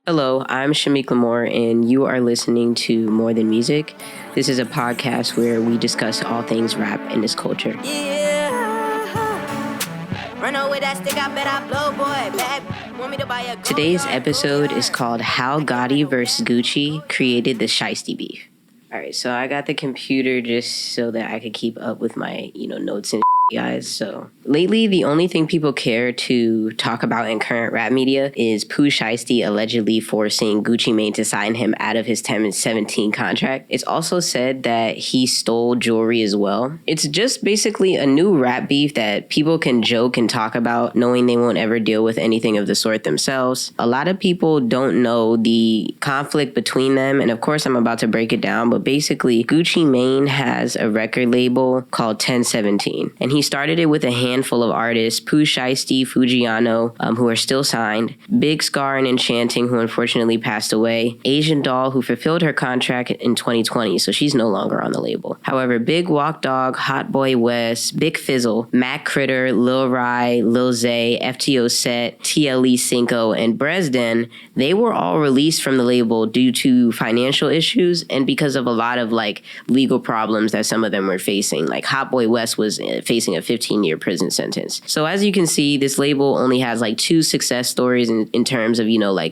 Hello, I'm Shamik Lamore, and you are listening to More Than Music. This is a podcast where we discuss all things rap and its culture. Today's episode is called How Gotti vs. Gucci Created the Shiesty Beef. All right, so I got the computer just so that I could keep up with my, notes and guys. So lately, the only thing people care to talk about in current rap media is Pooh Shiesty allegedly forcing Gucci Mane to sign him out of his 10-17 contract. It's also said that he stole jewelry as well. It's just basically a new rap beef that people can joke and talk about, knowing they won't ever deal with anything of the sort themselves. A lot of people don't know the conflict between them, and of course I'm about to break it down, but basically Gucci Mane has a record label called 1017, and he started it with a handful of artists: Pooh Shiesty, Fujiano, who are still signed, Big Scar and Enchanting, who unfortunately passed away, Asian Doll, who fulfilled her contract in 2020, so she's no longer on the label. However, Big Walk Dog, Hot Boy West, Big Fizzle, Mac Critter, Lil Rai, Lil Zay, FTO Set, TLE Cinco, and Bresden, they were all released from the label due to financial issues and because of a lot of legal problems that some of them were facing. Like Hot Boy West was facing a 15-year prison sentence. So as you can see, this label only has two success stories in terms of,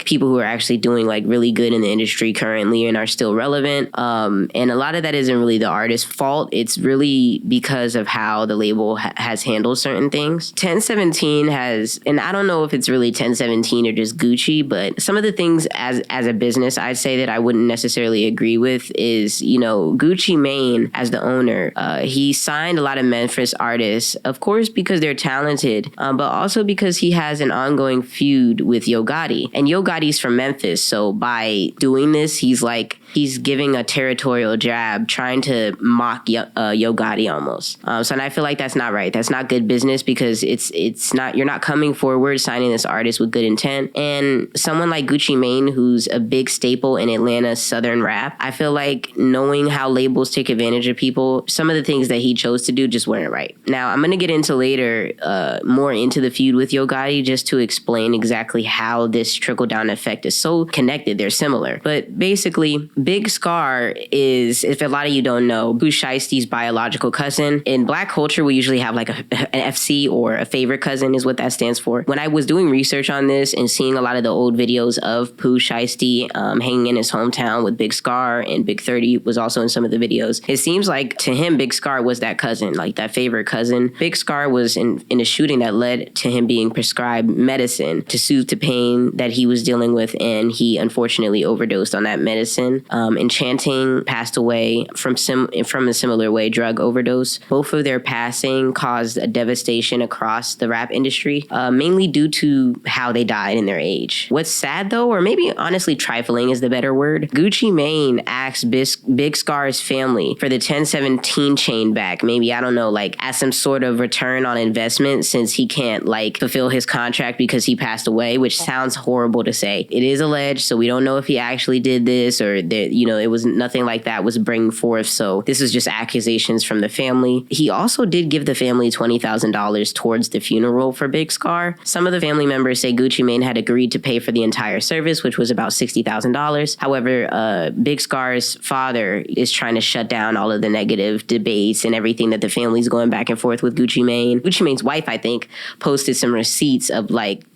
people who are actually doing really good in the industry currently and are still relevant. And a lot of that isn't really the artist's fault. It's really because of how the label has handled certain things. 1017 has, and I don't know if it's really 1017 or just Gucci, but some of the things as a business, I'd say that I wouldn't necessarily agree with is, Gucci Mane as the owner, he signed a lot of Memphis artists, of course, because they're talented, but also because he has an ongoing feud with Yo Gotti. And Yo Gotti's from Memphis, so by doing this, he's giving a territorial jab, trying to mock Yo Gotti almost. And I feel like that's not right. That's not good business because it's not, you're not coming forward signing this artist with good intent. And someone like Gucci Mane, who's a big staple in Atlanta's Southern rap, I feel like knowing how labels take advantage of people, some of the things that he chose to do just weren't right. Now, I'm going to get into later more into the feud with Yo Gotti just to explain exactly how this trickle-down effect is so connected. They're similar. But basically, Big Scar is, if a lot of you don't know, Pooh Shiesty's biological cousin. In Black culture, we usually have an FC, or a favorite cousin is what that stands for. When I was doing research on this and seeing a lot of the old videos of Pooh Shiesty hanging in his hometown with Big Scar, and Big 30 was also in some of the videos, it seems like to him, Big Scar was that cousin, that favorite cousin. Big Scar was in a shooting that led to him being prescribed medicine to soothe the pain that he was dealing with, and he unfortunately overdosed on that medicine. Enchanting passed away from a similar way, drug overdose. Both of their passing caused a devastation across the rap industry, mainly due to how they died in their age. What's sad though, or maybe honestly trifling is the better word, Gucci Mane asked Big Scar's family for the 1017 chain back, maybe, I don't know, as some sort of return on investment, since he can't fulfill his contract because he passed away, which sounds horrible to say. It is alleged, so we don't know if he actually did this or that, it was nothing like that was bringing forth. So this is just accusations from the family. He also did give the family $20,000 towards the funeral for Big Scar. Some of the family members say Gucci Mane had agreed to pay for the entire service, which was about $60,000. However, Big Scar's father is trying to shut down all of the negative debates and everything that the family's going back and forth with Gucci Mane. Gucci Mane's wife, I think, posted some receipts of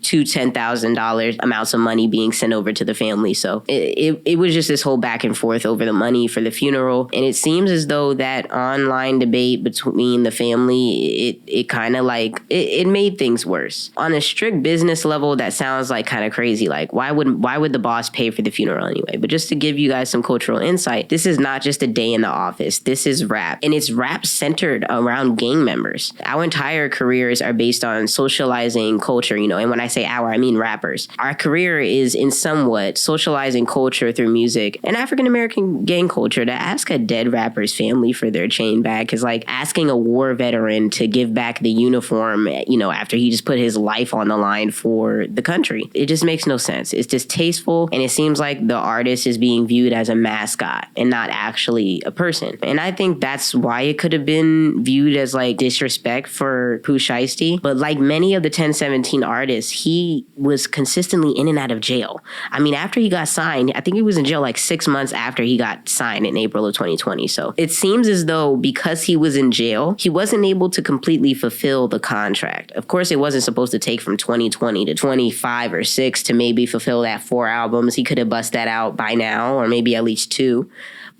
two $10,000 amounts of money being sent over to the family. So it was just this whole back and forth over the money for the funeral. And it seems as though that online debate between the family, it kind of it made things worse. On a strict business level, that sounds kind of crazy. Why would the boss pay for the funeral anyway? But just to give you guys some cultural insight, this is not just a day in the office. This is rap. And it's rap centered around gang members. Our entire careers are based on socializing culture, and when I say our, I mean rappers. Our career is in somewhat socializing culture through music. And in African American gang culture, to ask a dead rapper's family for their chain back is like asking a war veteran to give back the uniform, after he just put his life on the line for the country. It just makes no sense. It's distasteful, and it seems like the artist is being viewed as a mascot and not actually a person. And I think that's why it could have been viewed as like disrespect for Pooh Shiesty. But like many of the 1017 artists, he was consistently in and out of jail. I mean, after he got signed, I think he was in jail like 6 months after he got signed in April of 2020. So it seems as though because he was in jail, he wasn't able to completely fulfill the contract. Of course, it wasn't supposed to take from 2020 to 25 or 6 to maybe fulfill that 4 albums. He could have bust that out by now, or maybe at least 2.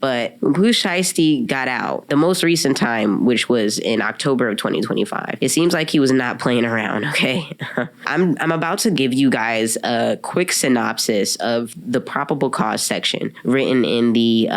But when Pooh Shiesty got out, the most recent time, which was in October of 2025, it seems like he was not playing around, okay? I'm about to give you guys a quick synopsis of the probable cause section written in the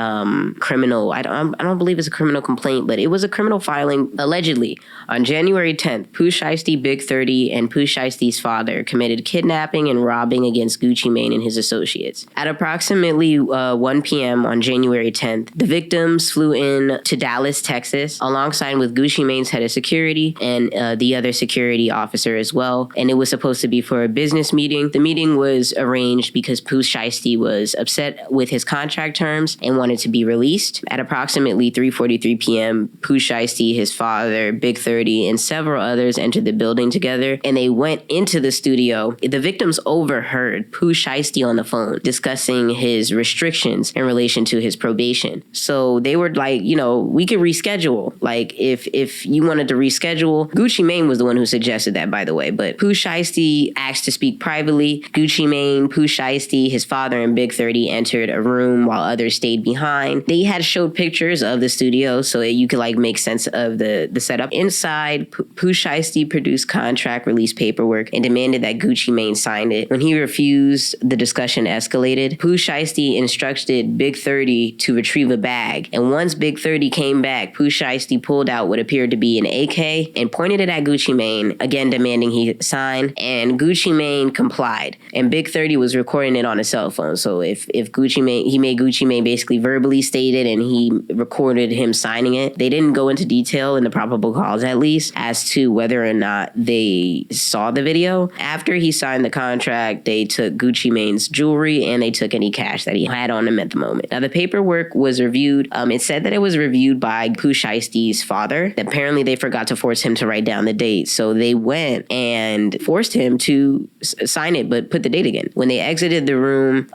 criminal, I don't believe it's a criminal complaint, but it was a criminal filing allegedly. On January 10th, Pooh Shiesty, Big 30, and Pooh Shiesty's father committed kidnapping and robbing against Gucci Mane and his associates. At approximately 1 p.m. on January 10th, the victims flew in to Dallas, Texas, alongside with Gucci Mane's head of security and the other security officer as well. And it was supposed to be for a business meeting. The meeting was arranged because Pooh Shiesty was upset with his contract terms and wanted to be released. At approximately 3:43 p.m., Pooh Shiesty, his father, Big 30, and several others entered the building together, and they went into the studio. The victims overheard Pooh Shiesty on the phone discussing his restrictions in relation to his probation. So they were like, we could reschedule. Like if you wanted to reschedule, Gucci Mane was the one who suggested that, by the way. But Pooh Shiesty asked to speak privately. Gucci Mane, Pooh Shiesty, his father, and Big 30 entered a room while others stayed behind. They had showed pictures of the studio so that you could like make sense of the setup. Inside, Pooh Shiesty produced contract release paperwork and demanded that Gucci Mane sign it. When he refused, the discussion escalated. Pooh Shiesty instructed Big 30 to retrieve a bag, and once Big 30 came back, Pooh Shiesty pulled out what appeared to be an AK and pointed it at Gucci Mane, again demanding he sign, and Gucci Mane complied. And Big 30 was recording it on a cell phone, so if Gucci Mane, he made Gucci Mane basically verbally state it, and he recorded him signing it. They didn't go into detail in the probable cause, at least, as to whether or not they saw the video. After he signed the contract, they took Gucci Mane's jewelry and they took any cash that he had on him at the moment. Now, the paperwork was reviewed. It said that it was reviewed by Pooh Shiesty's father. Apparently, they forgot to force him to write down the date. So they went and forced him to sign it, but put the date again. When they exited the room,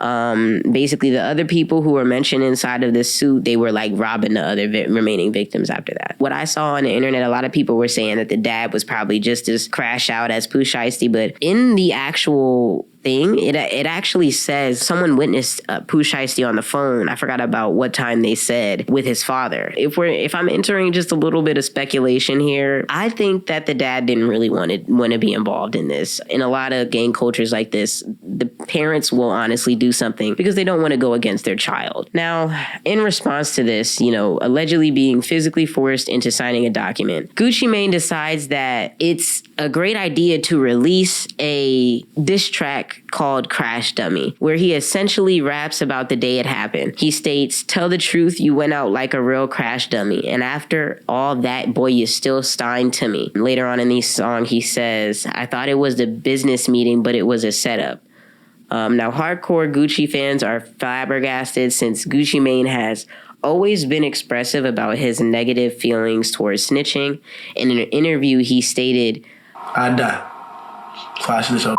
basically the other people who were mentioned inside of this suit, they were like robbing the other remaining victims after that. What I saw on the internet, a lot of people were saying that the dad was probably just as crash out as Pooh Shiesty, but in the actual thing, it actually says someone witnessed Pooh Shiesty on the phone. I forgot about what time they said with his father. If I'm entering just a little bit of speculation here, I think that the dad didn't really want to be involved in this. In a lot of gang cultures like this, the parents will honestly do something because they don't want to go against their child. Now, in response to this, allegedly being physically forced into signing a document, Gucci Mane decides that it's a great idea to release a diss track called Crash Dummy, where he essentially raps about the day it happened. He states, "Tell the truth, you went out like a real crash dummy. And after all that, boy, you still stein to me." Later on in the song, he says, "I thought it was the business meeting, but it was a setup." Now, hardcore Gucci fans are flabbergasted since Gucci Mane has always been expressive about his negative feelings towards snitching. In an interview, he stated, "I die. So I snitch on."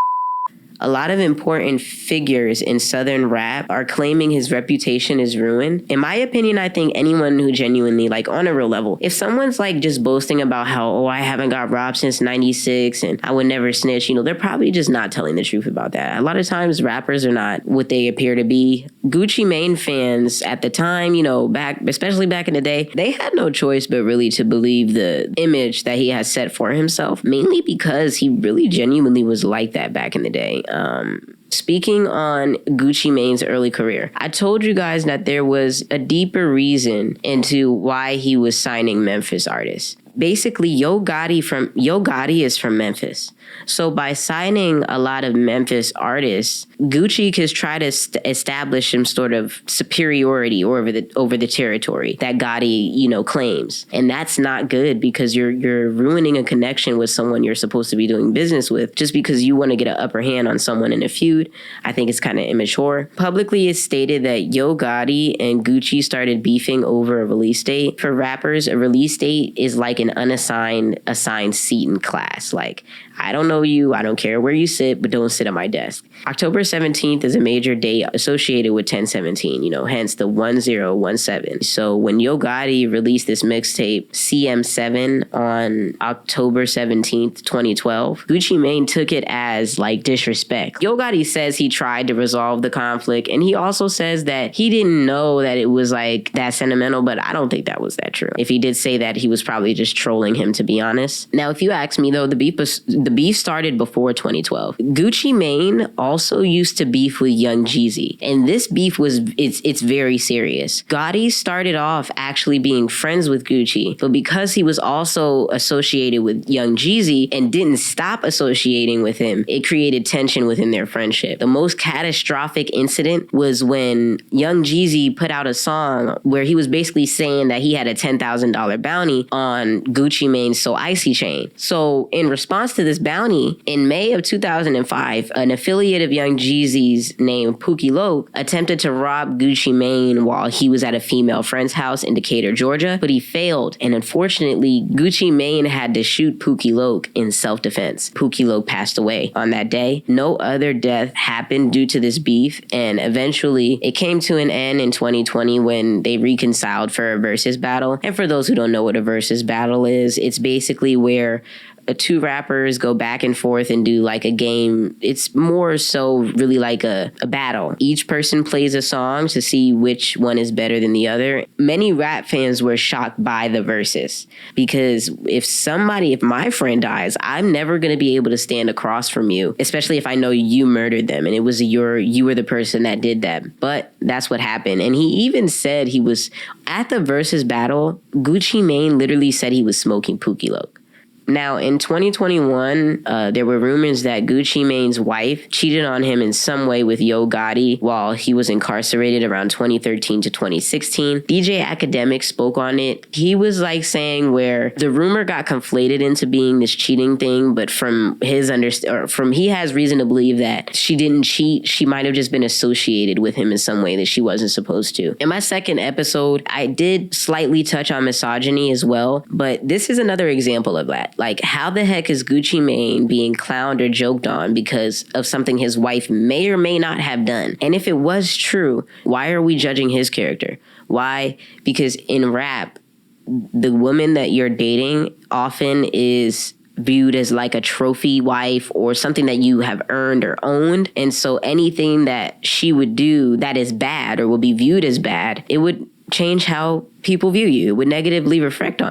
A lot of important figures in Southern rap are claiming his reputation is ruined. In my opinion, I think anyone who genuinely, like on a real level, if someone's like just boasting about how, I haven't got robbed since 96 and I would never snitch, they're probably just not telling the truth about that. A lot of times rappers are not what they appear to be. Gucci Mane fans at the time, especially back in the day, they had no choice but really to believe the image that he has set for himself, mainly because he really genuinely was like that back in the day. Speaking on Gucci Mane's early career, I told you guys that there was a deeper reason into why he was signing Memphis artists. basically Yo Gotti is from Memphis. So by signing a lot of Memphis artists, Gucci could try to establish some sort of superiority over the territory that Gotti, claims. And that's not good, because you're ruining a connection with someone you're supposed to be doing business with just because you want to get an upper hand on someone in a feud. I think it's kind of immature. Publicly, it's stated that Yo Gotti and Gucci started beefing over a release date. For rappers, a release date is like an assigned seat in class. Like, I don't know you, I don't care where you sit, but don't sit at my desk. October 17th is a major date associated with 1017, hence the 1017. So when Yo Gotti released this mixtape, CM7, on October 17th, 2012, Gucci Mane took it as like disrespect. Yo Gotti says he tried to resolve the conflict, and he also says that he didn't know that it was like that sentimental, but I don't think that was that true. If he did say that, he was probably just trolling him, to be honest. Now, if you ask me though, the beef started before 2012. Gucci Mane also used to beef with Young Jeezy, and this beef it's very serious. Gotti started off actually being friends with Gucci, but because he was also associated with Young Jeezy and didn't stop associating with him, it created tension within their friendship. The most catastrophic incident was when Young Jeezy put out a song where he was basically saying that he had a $10,000 bounty on Gucci Mane's So Icy chain. So in response to this bounty, in May of 2005, an affiliate of Young Jeezy's named Pookie Loc attempted to rob Gucci Mane while he was at a female friend's house in Decatur, Georgia, but he failed, and unfortunately, Gucci Mane had to shoot Pookie Loc in self-defense. Pookie Loc passed away on that day. No other death happened due to this beef, and eventually it came to an end in 2020 when they reconciled for a versus battle. And for those who don't know what a versus battle is, it's basically where two rappers go back and forth and do like a game. It's more so really like a battle. Each person plays a song to see which one is better than the other. Many rap fans were shocked by the verses, because if my friend dies, I'm never going to be able to stand across from you, especially if I know you murdered them and it was you were the person that did that. But that's what happened. And he even said he was at the versus battle. Gucci Mane literally said he was smoking Pookie Loc. Now, in 2021, there were rumors that Gucci Mane's wife cheated on him in some way with Yo Gotti while he was incarcerated around 2013 to 2016. DJ Academic spoke on it. He was like saying where the rumor got conflated into being this cheating thing, but from his he has reason to believe that she didn't cheat. She might have just been associated with him in some way that she wasn't supposed to. In my second episode, I did slightly touch on misogyny as well, but this is another example of that. Like, how the heck is Gucci Mane being clowned or joked on because of something his wife may or may not have done? And if it was true, why are we judging his character? Why? Because in rap, the woman that you're dating often is viewed as like a trophy wife or something that you have earned or owned. And so anything that she would do that is bad or will be viewed as bad, it would change how people view you. It would negatively reflect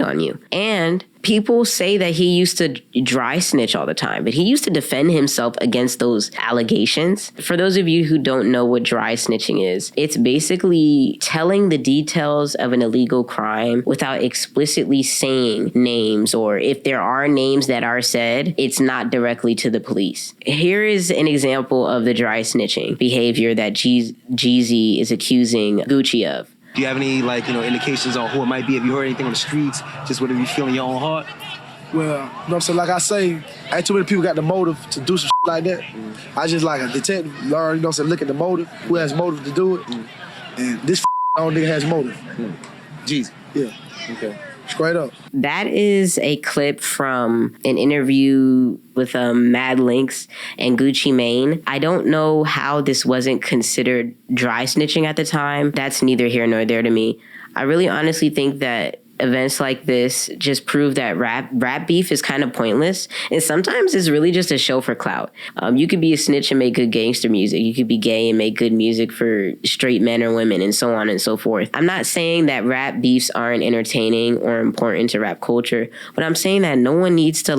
on you. And people say that he used to dry snitch all the time, but he used to defend himself against those allegations. For those of you who don't know what dry snitching is, it's basically telling the details of an illegal crime without explicitly saying names, or if there are names that are said, it's not directly to the police. Here is an example of the dry snitching behavior that Jeezy is accusing Gucci of. Do you have any, indications on who it might be? Have you heard anything on the streets? Just whatever you feel in your own heart? Well, you know what I'm saying? Like I say, ain't too many people got the motive to do some like that. I just like a detective, learn, you know what I'm saying, look at the motive, who has motive to do it. And this old nigga has motive. Jeezy. Yeah. Okay. Straight up. That is a clip from an interview with Mad Links and Gucci Mane. I don't know how this wasn't considered dry snitching at the time. That's neither here nor there to me. I really honestly think that events like this just prove that rap beef is kind of pointless, and sometimes it's really just a show for clout. You could be a snitch and make good gangster music. You could be gay and make good music for straight men or women, and so on and so forth. I'm not saying that rap beefs aren't entertaining or important to rap culture, but I'm saying that no one needs to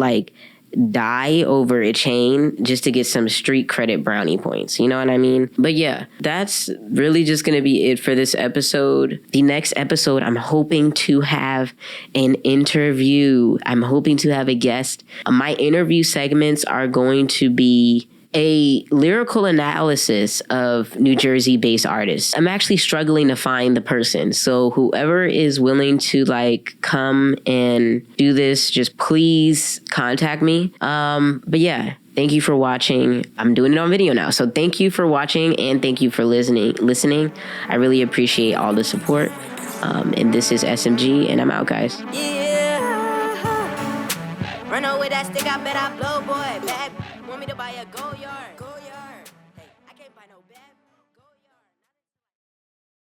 die over a chain just to get some street credit brownie points. You know what I mean? But yeah, that's really just going to be it for this episode. The next episode, I'm hoping to have an interview. I'm hoping to have a guest. My interview segments are going to be a lyrical analysis of New Jersey-based artists. I'm actually struggling to find the person. So whoever is willing to like come and do this, just please contact me. But yeah, thank you for watching. I'm doing it on video now. So thank you for watching and thank you for listening. I really appreciate all the support. And this is SMG and I'm out, guys. Yeah. Run away that stick, I bet I blow, boy. Bad. Want me to buy a go yard. Hey, I can't buy no bad.